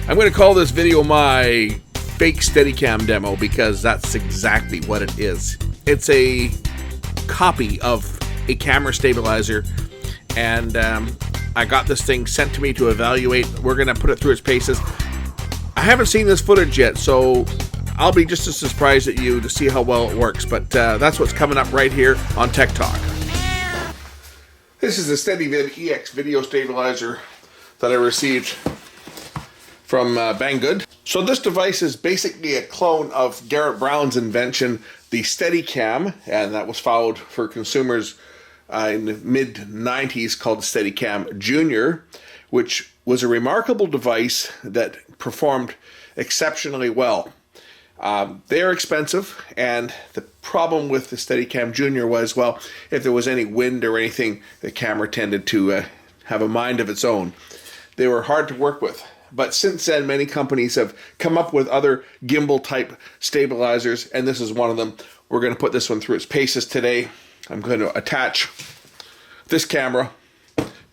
I'm going to call this video my fake Steadicam demo because that's exactly what it is. It's a copy of a camera stabilizer, and I got this thing sent to me to evaluate. We're going to put it through its paces. I haven't seen this footage yet, so I'll be just as surprised at you to see how well it works, but that's what's coming up right here on Tech Talk. This is a Steadyvid EX video stabilizer that I received from Banggood. So this device is basically a clone of Garrett Brown's invention, the Steadicam, and that was followed for consumers in the mid-90s called the Steadicam Junior, which was a remarkable device that performed exceptionally well. They are expensive, and the problem with the Steadicam Junior was, well, if there was any wind or anything, the camera tended to have a mind of its own. They were hard to work with. But since then, many companies have come up with other gimbal-type stabilizers, and this is one of them. We're going to put this one through its paces today. I'm going to attach this camera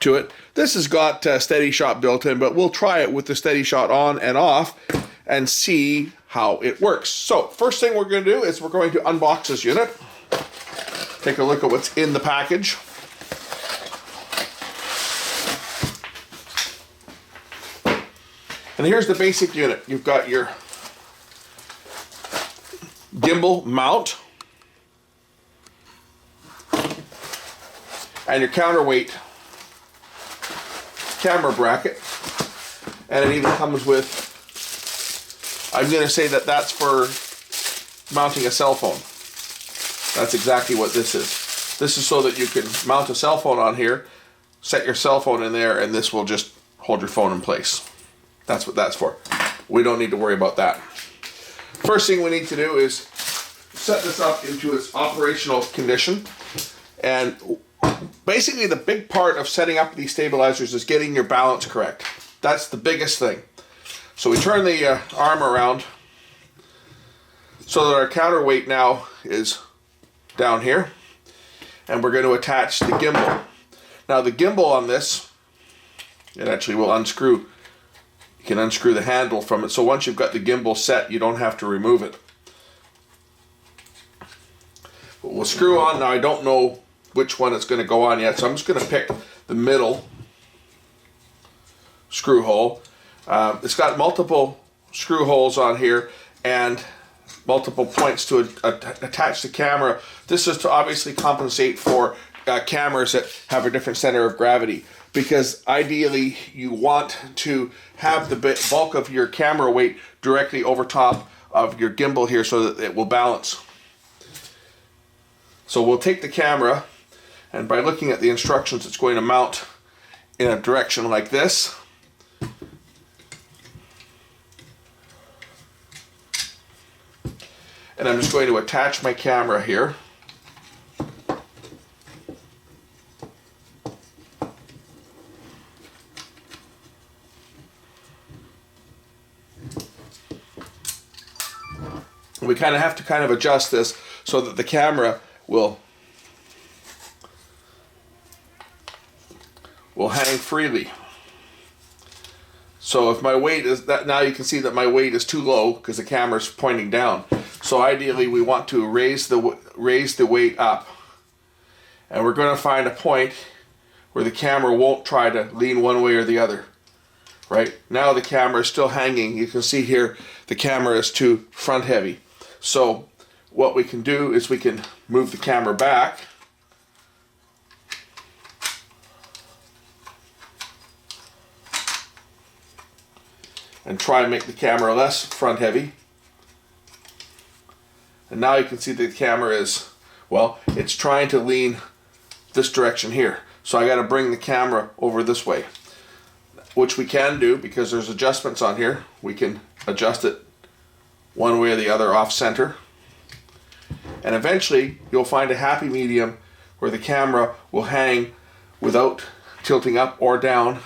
to it. This has got SteadyShot built in, but we'll try it with the SteadyShot on and off and see how it works. So, first thing we're going to do is we're going to unbox this unit. Take a look at what's in the package. And here's the basic unit. You've got your gimbal mount and your counterweight camera bracket, and it even comes with, I'm going to say that that's for mounting a cell phone. That's exactly what this is. This is so that you can mount a cell phone on here, set your cell phone in there, and this will just hold your phone in place. That's what that's for. We don't need to worry about that. First thing we need to do is set this up into its operational condition. And basically the big part of setting up these stabilizers is getting your balance correct. That's the biggest thing. So we turn the arm around so that our counterweight now is down here. And we're going to attach the gimbal. Now the gimbal on this, it actually will unscrew. You can unscrew the handle from it, so once you've got the gimbal set, you don't have to remove it. But we'll screw on. Now I don't know which one it's going to go on yet, so I'm just going to pick the middle screw hole. It's got multiple screw holes on here and multiple points to attach the camera. This is to obviously compensate for cameras that have a different center of gravity, because ideally you want to have the bulk of your camera weight directly over top of your gimbal here so that it will balance. So we'll take the camera, and by looking at the instructions, it's going to mount in a direction like this. And I'm just going to attach my camera here. We kind of have to adjust this so that the camera will hang freely. So if my weight is that, now you can see that my weight is too low because the camera's pointing down. So ideally we want to raise the weight up, and we're going to find a point where the camera won't try to lean one way or the other. Right now the camera is still hanging. You can see here the camera is too front heavy. So what we can do is we can move the camera back and try and make the camera less front heavy. And now you can see the camera is, well, it's trying to lean this direction here. So I got to bring the camera over this way, which we can do because there's adjustments on here. We can adjust it one way or the other off center, and eventually you'll find a happy medium where the camera will hang without tilting up or down.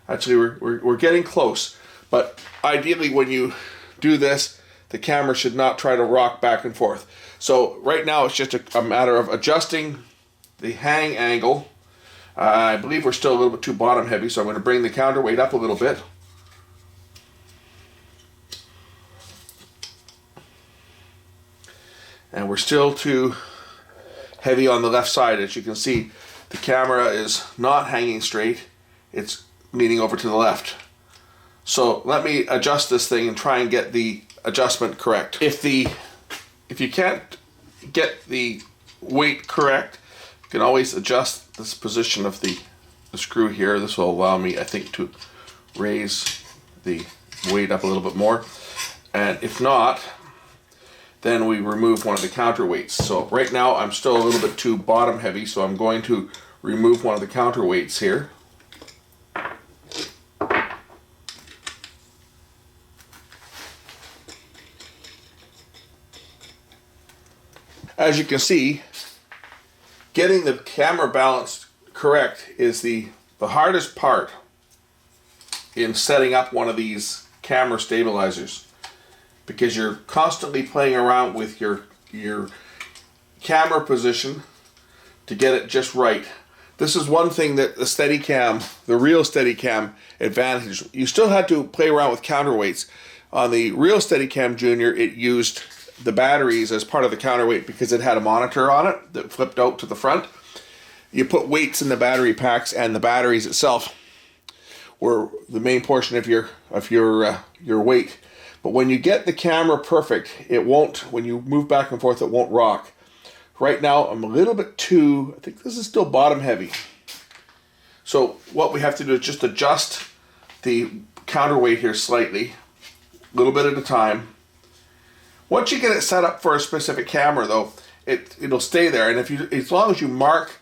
Actually we're getting close, but ideally when you do this, the camera should not try to rock back and forth. So right now it's just a matter of adjusting the hang angle. I believe we're still a little bit too bottom heavy, so I'm going to bring the counterweight up a little bit. And we're still too heavy on the left side. As you can see, the camera is not hanging straight, it's leaning over to the left. So let me adjust this thing and try and get the adjustment correct. If you can't get the weight correct, you can always adjust this position of the screw here. This will allow me, I think, to raise the weight up a little bit more. And if not, then we remove one of the counterweights. So right now I'm still a little bit too bottom heavy, so I'm going to remove one of the counterweights here. As you can see, getting the camera balance correct is the hardest part in setting up one of these camera stabilizers, because you're constantly playing around with your camera position to get it just right. This is one thing that the Steadicam, the real Steadicam advantage, you still had to play around with counterweights. On the real Steadicam Junior, it used the batteries as part of the counterweight because it had a monitor on it that flipped out to the front. You put weights in the battery packs, and the batteries itself were the main portion of your weight. But when you get the camera perfect, it won't, when you move back and forth, it won't rock. Right now I'm a little bit too, I think this is still bottom heavy. So what we have to do is just adjust the counterweight here slightly, a little bit at a time. Once you get it set up for a specific camera though, it'll stay there. And as long as you mark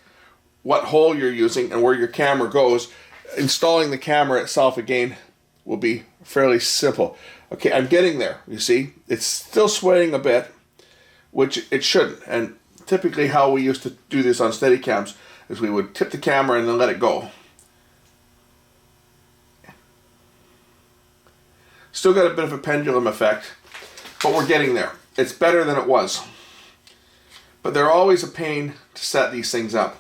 what hole you're using and where your camera goes, installing the camera itself again will be fairly simple. Okay, I'm getting there, you see. It's still swaying a bit, which it shouldn't. And typically how we used to do this on Steadicams is we would tip the camera and then let it go. Still got a bit of a pendulum effect, but we're getting there. It's better than it was. But they're always a pain to set these things up.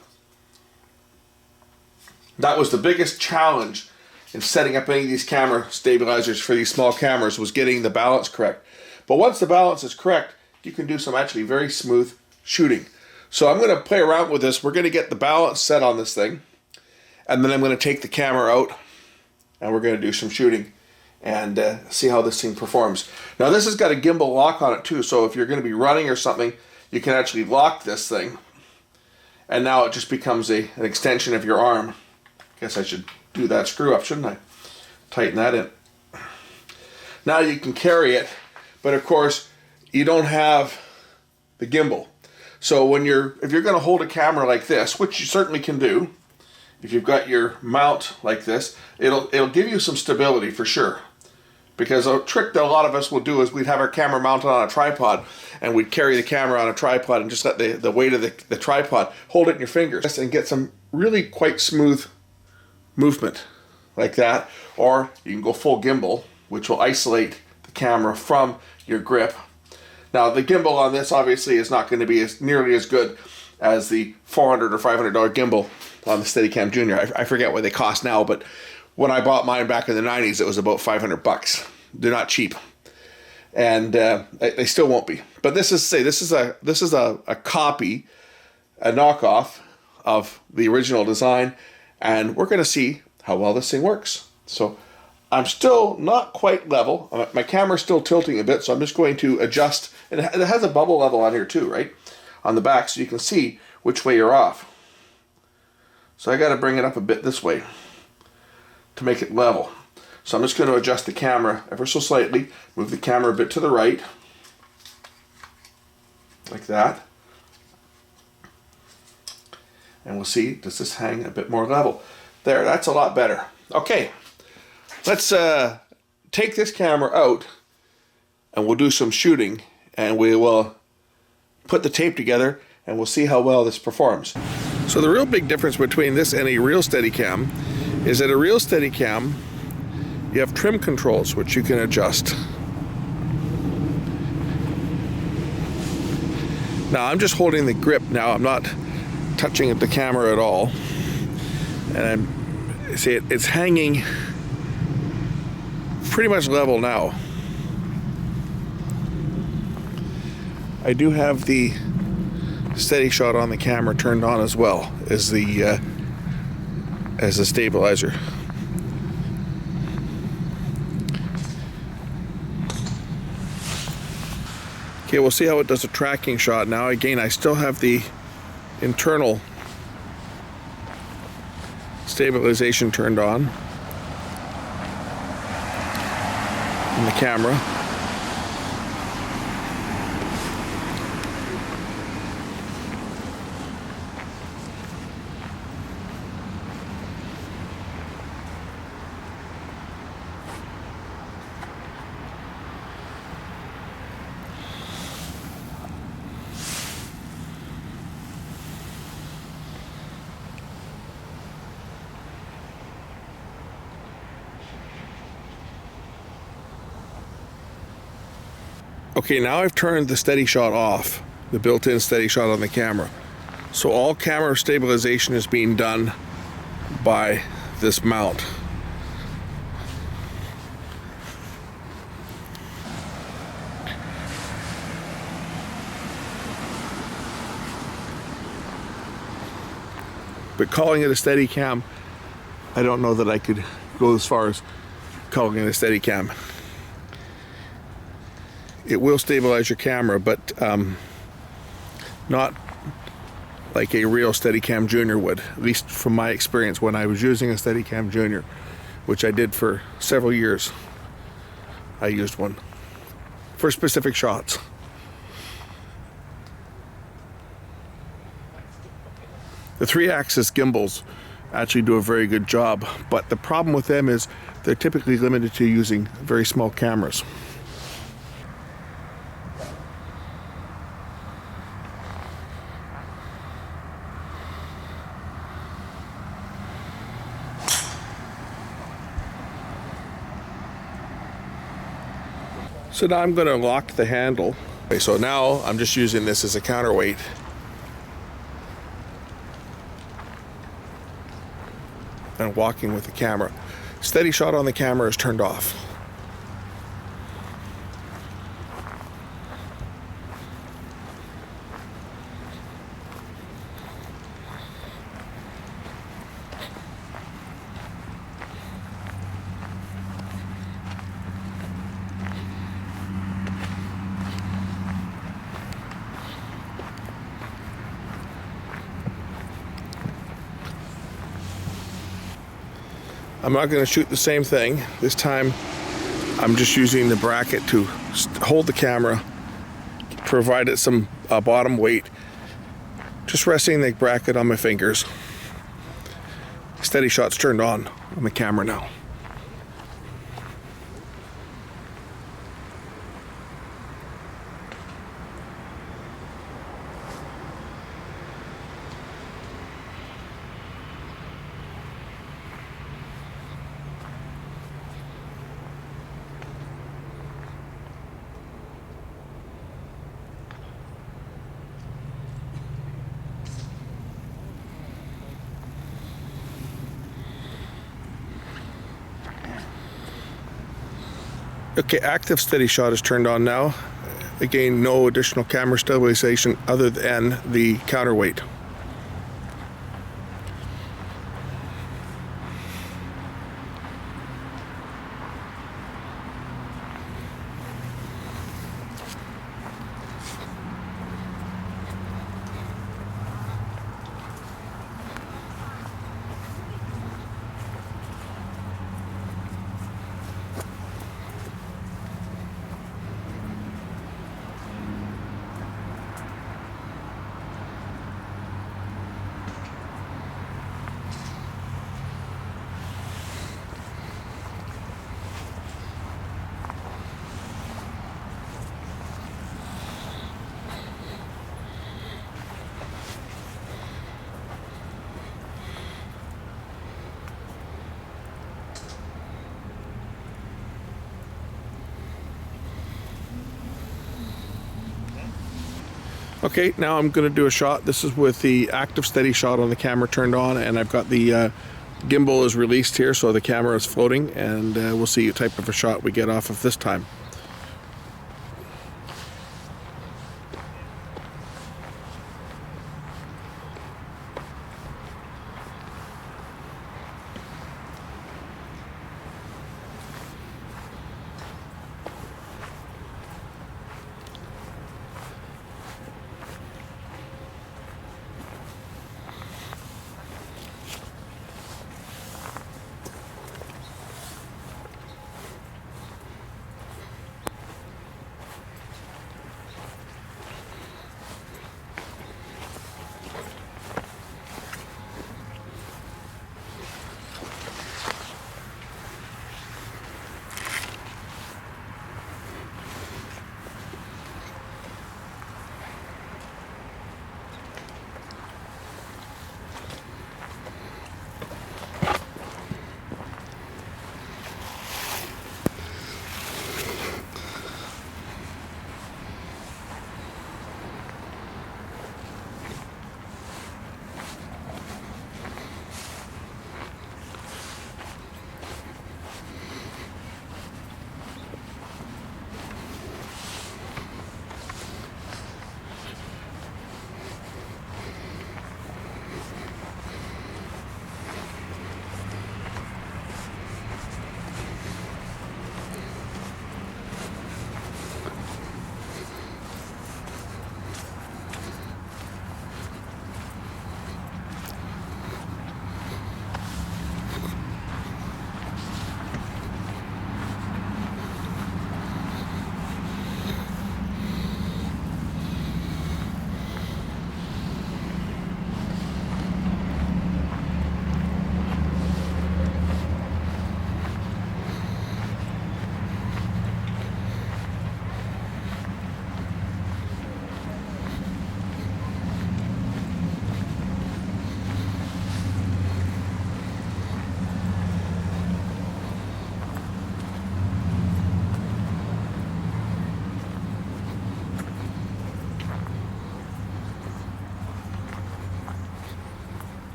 That was the biggest challenge in setting up any of these camera stabilizers for these small cameras, was getting the balance correct. But once the balance is correct, you can do some actually very smooth shooting. So I'm going to play around with this. We're going to get the balance set on this thing, and then I'm going to take the camera out and we're going to do some shooting and see how this thing performs. Now this has got a gimbal lock on it too, so if you're going to be running or something, you can actually lock this thing, and now it just becomes an extension of your arm. Guess I should do that screw up, shouldn't I? Tighten that in. Now you can carry it, but of course you don't have the gimbal. So if you're going to hold a camera like this, which you certainly can do, if you've got your mount like this, it'll give you some stability for sure. Because a trick that a lot of us will do is we'd have our camera mounted on a tripod, and we'd carry the camera on a tripod and just let the weight of the tripod hold it in your fingers and get some really quite smooth movement like that. Or you can go full gimbal, which will isolate the camera from your grip. Now the gimbal on this obviously is not going to be nearly as good as the $400 or $500 gimbal on the Steadicam Junior. I forget what they cost now, but when I bought mine back in the 90s, it was about $500. They're not cheap, and they still won't be. But this is a copy, a knockoff of the original design, and we're going to see how well this thing works. So I'm still not quite level. My camera's still tilting a bit, so I'm just going to adjust. And it has a bubble level on here too, right? On the back, so you can see which way you're off. So I got to bring it up a bit this way to make it level. So I'm just going to adjust the camera ever so slightly, move the camera a bit to the right, like that. And we'll see, does this hang a bit more level? There, that's a lot better. Okay, let's take this camera out and we'll do some shooting, and we will put the tape together and we'll see how well this performs. So the real big difference between this and a real Steadicam is that a real Steadicam, you have trim controls which you can adjust. Now I'm just holding the grip now, I'm not touching the camera at all. And it's hanging pretty much level now. I do have the steady shot on the camera turned on as well as the stabilizer. Okay, we'll see how it does a tracking shot now. Again, I still have the internal stabilization turned on in the camera. Okay, now I've turned the steady shot off, the built-in steady shot on the camera. So all camera stabilization is being done by this mount. But calling it a Steadicam, I don't know that I could go as far as calling it a Steadicam. It will stabilize your camera, but not like a real Steadicam Junior would, at least from my experience when I was using a Steadicam Junior, which I did for several years. I used one for specific shots. The 3-axis gimbals actually do a very good job, but the problem with them is they're typically limited to using very small cameras. So now I'm going to lock the handle. Okay, so now I'm just using this as a counterweight. And walking with the camera. Steady shot on the camera is turned off. I'm not going to shoot the same thing. This time I'm just using the bracket to hold the camera, provide it some bottom weight. Just resting the bracket on my fingers. Steady shot's turned on the camera now. Okay, active steady shot is turned on now. Again, no additional camera stabilization other than the counterweight. Okay, now I'm going to do a shot. This is with the active steady shot on the camera turned on, and I've got the gimbal is released here, so the camera is floating, and we'll see what type of a shot we get off of this time.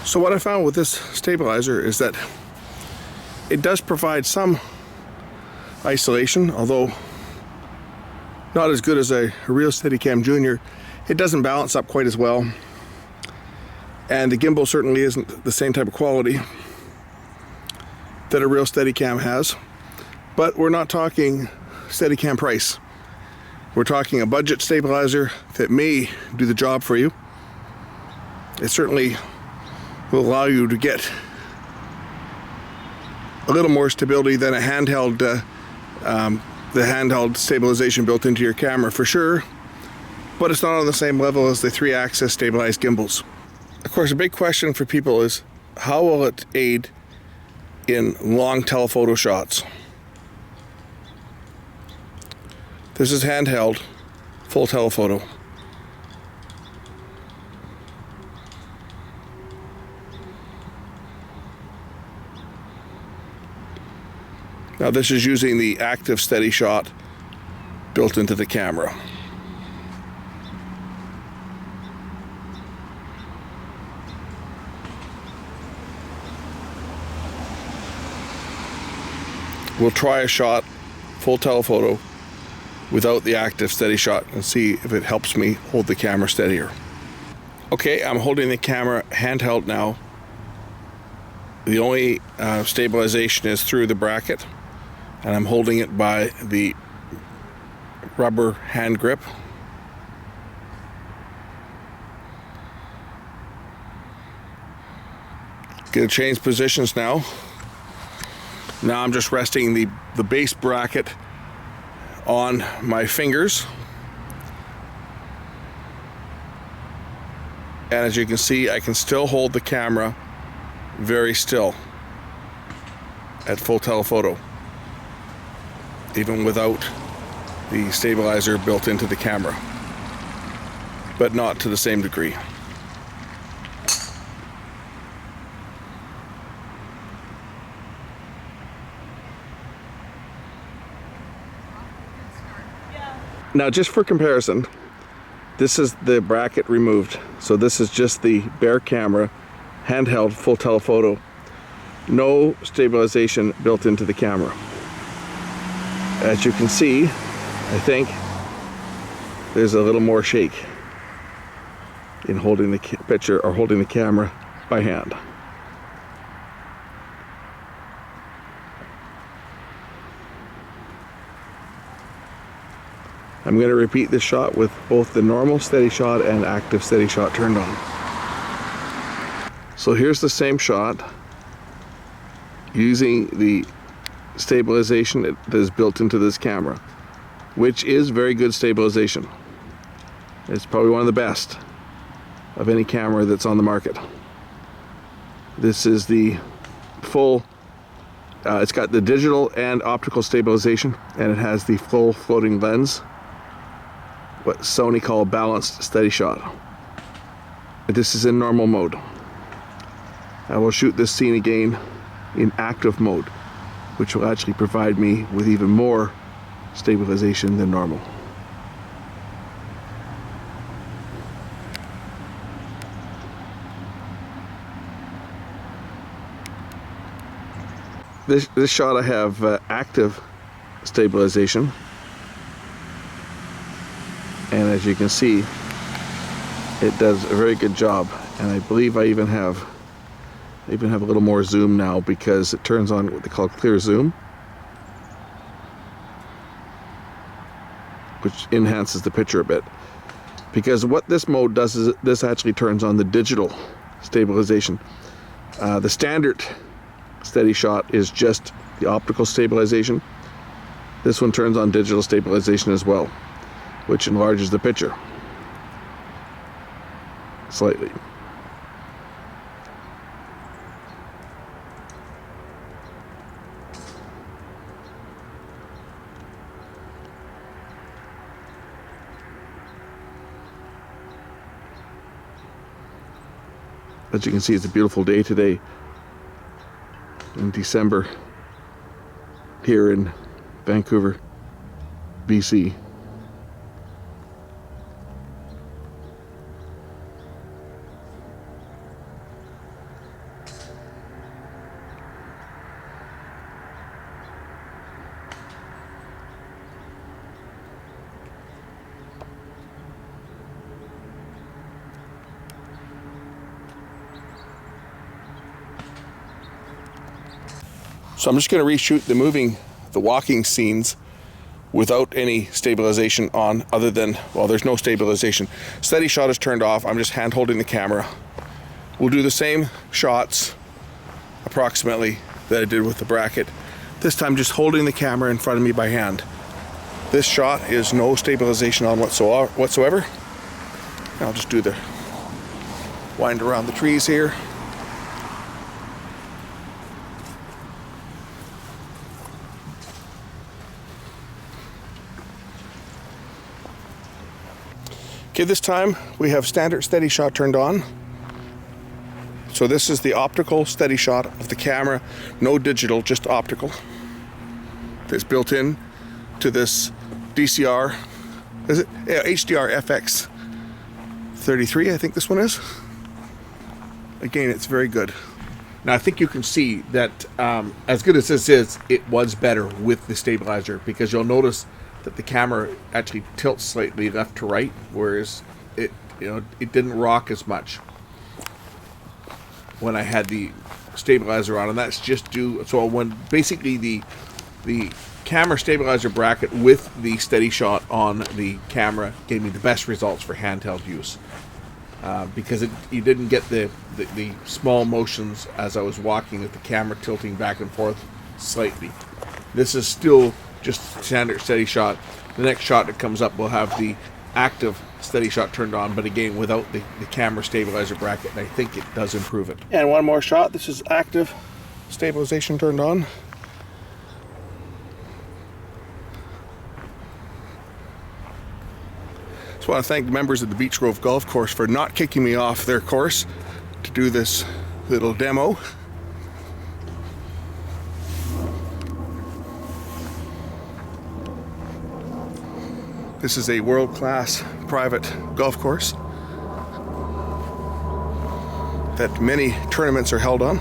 So what I found with this stabilizer is that it does provide some isolation, although not as good as a real Steadicam Junior. It doesn't balance up quite as well, and the gimbal certainly isn't the same type of quality that a real Steadicam has. But we're not talking Steadicam price. We're talking a budget stabilizer that may do the job for you. It certainly will allow you to get a little more stability than a handheld, the handheld stabilization built into your camera for sure, but it's not on the same level as the 3-axis stabilized gimbals. Of course, a big question for people is, how will it aid in long telephoto shots? This is handheld, full telephoto. Now this is using the active Steadyshot built into the camera. We'll try a shot, full telephoto, without the active Steadyshot and see if it helps me hold the camera steadier. Okay, I'm holding the camera handheld now. The only stabilization is through the bracket, and I'm holding it by the rubber hand grip. Gonna change positions now. Now I'm just resting the base bracket on my fingers. And as you can see, I can still hold the camera very still at full telephoto, even without the stabilizer built into the camera, but not to the same degree. Now, just for comparison, this is the bracket removed. So this is just the bare camera, handheld, full telephoto. No stabilization built into the camera. As you can see, I think there's a little more shake in holding the picture or holding the camera by hand. I'm going to repeat this shot with both the normal Steadyshot and active Steadyshot turned on. So here's the same shot using the stabilization that is built into this camera, which is very good stabilization. It's probably one of the best of any camera that's on the market. This is the full, it's got the digital and optical stabilization, and it has the full floating lens, what Sony call balanced Steadyshot. This is in normal mode. I will shoot this scene again in active mode, which will actually provide me with even more stabilization than normal. This shot I have active stabilization, and as you can see, it does a very good job. And I believe I even have a little more zoom now, because it turns on what they call clear zoom, which enhances the picture a bit. Because what this mode does is this actually turns on the digital stabilization. The standard Steadyshot is just the optical stabilization. This one turns on digital stabilization as well, which enlarges the picture slightly. As you can see, it's a beautiful day today in December here in Vancouver, BC. So I'm just going to reshoot the walking scenes without any stabilization on, other than, well, there's no stabilization. Steady shot is turned off. I'm just hand holding the camera. We'll do the same shots approximately that I did with the bracket. This time just holding the camera in front of me by hand. This shot is no stabilization on whatsoever. I'll just do the wind around the trees here. Okay, this time we have standard steady shot turned on. So this is the optical steady shot of the camera, no digital, just optical. It's built in to this DCR, is it? Yeah, HDR FX 33, I think this one is. Again, it's very good. Now I think you can see that as good as this is, it was better with the stabilizer, because you'll notice that the camera actually tilts slightly left to right, whereas it didn't rock as much when I had the stabilizer on, and that's just due. So when basically the camera stabilizer bracket with the steady shot on the camera gave me the best results for handheld use, because you didn't get the small motions as I was walking with the camera tilting back and forth slightly. This is still just standard steady shot. The next shot that comes up will have the active steady shot turned on, but again without the camera stabilizer bracket, and I think it does improve it. And one more shot. This is active stabilization turned on. Just want to thank the members of the Beach Grove Golf Course for not kicking me off their course to do this little demo. This is a world-class private golf course that many tournaments are held on.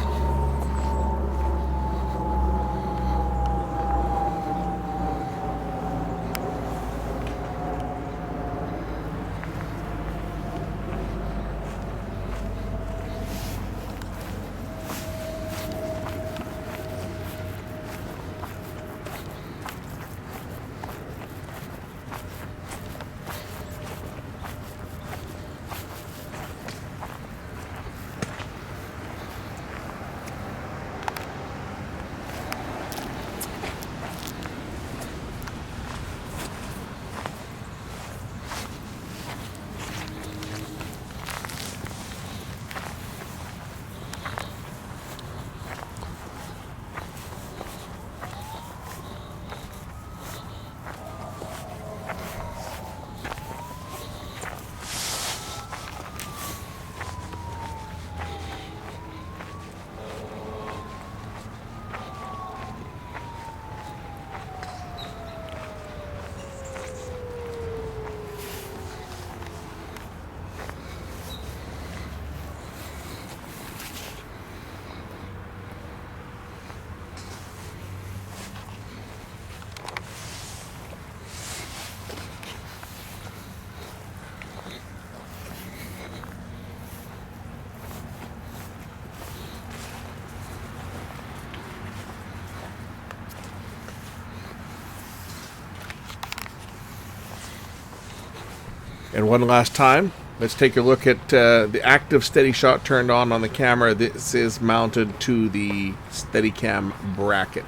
And one last time, let's take a look at the active steady shot turned on the camera. This is mounted to the Steadicam bracket.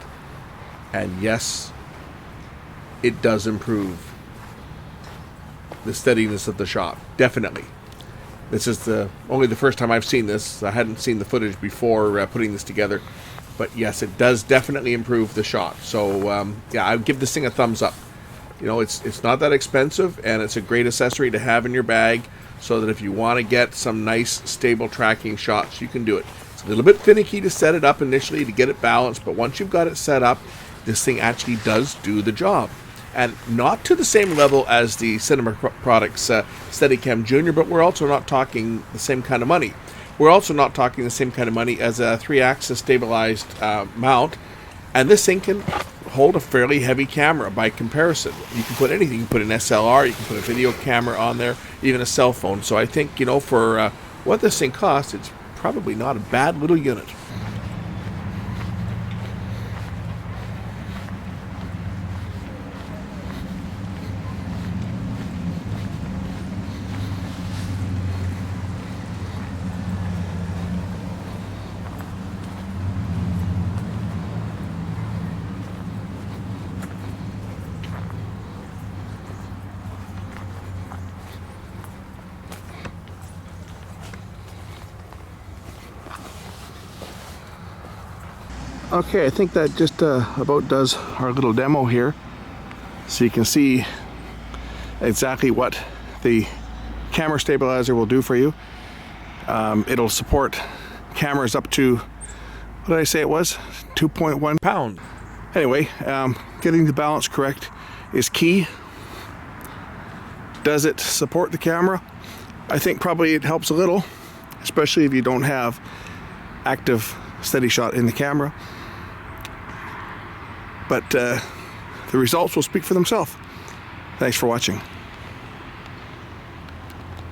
And yes, it does improve the steadiness of the shot, definitely. This is only the first time I've seen this. I hadn't seen the footage before putting this together. But yes, it does definitely improve the shot. So yeah, I would give this thing a thumbs up. You know, it's not that expensive, and it's a great accessory to have in your bag, so that if you want to get some nice stable tracking shots, you can do it. It's a little bit finicky to set it up initially to get it balanced, but once you've got it set up, this thing actually does do the job. And not to the same level as the Cinema Products Steadicam Junior, but we're also not talking the same kind of money. We're also not talking the same kind of money as a 3-axis stabilized mount, and this thing can hold a fairly heavy camera by comparison. You can put anything. You can put an SLR, you can put a video camera on there, even a cell phone. So I think, you know, for what this thing costs, it's probably not a bad little unit. Okay, I think that just about does our little demo here. So you can see exactly what the camera stabilizer will do for you. It'll support cameras up to, what did I say it was? 2.1 pound. Anyway, getting the balance correct is key. Does it support the camera? I think probably it helps a little, especially if you don't have active steady shot in the camera. But the results will speak for themselves. Thanks for watching.